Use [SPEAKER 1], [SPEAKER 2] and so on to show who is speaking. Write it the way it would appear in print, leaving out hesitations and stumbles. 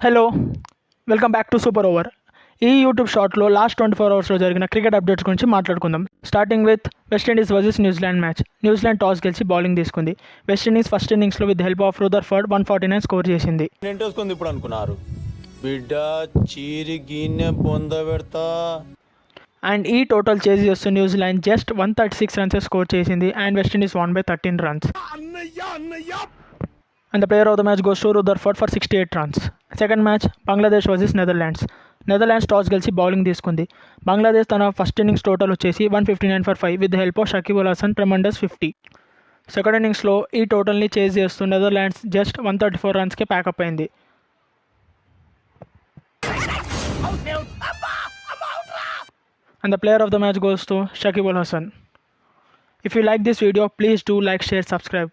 [SPEAKER 1] Hello, welcome back to super over. ఈ YouTube షార్ట్లో last 24 అవర్స్లో జరిగిన క్రికెట్ అప్డేట్స్ గురించి మాట్లాడుకుందాం. Starting with West Indies versus New Zealand match. New Zealand toss గెలిచి బౌలింగ్ తీసుకుంది. వెస్టిండీస్ ఫస్ట్ ఇన్నింగ్స్లో విత్ హెల్ప్ ఆఫ్ రుదర్ఫర్డ్ 149 స్కోర్ చేసింది.
[SPEAKER 2] ఇప్పుడు అనుకున్నారు బిడ్డ చీరి గిన్నె బొంద పెడతా.
[SPEAKER 1] అండ్ ఈ టోటల్ చేసి చేస్తూ న్యూజిలాండ్ జస్ట్ 136 రన్స్ స్కోర్ చేసింది and West Indies won by 13 runs. And the player of the match goes to Rutherford for 68 runs. Second match, Bangladesh versus Netherlands. Netherlands toss గెలిచి బౌలింగ్ తీసుకుంది. బంగ్లాదేశ్ తన ఫస్ట్ ఇన్నింగ్స్ టోటల్ వచ్చేసి 159 for 5 with help of Shakib Al Hasan tremendous 50. Second ఇన్నింగ్స్లో ఈ టోటల్ని chase చేస్తూ Netherlands just 134 రన్స్కే pack up అయింది. And the player of the match goes to Shakib Al Hasan. If you like this video, please do like, share, subscribe.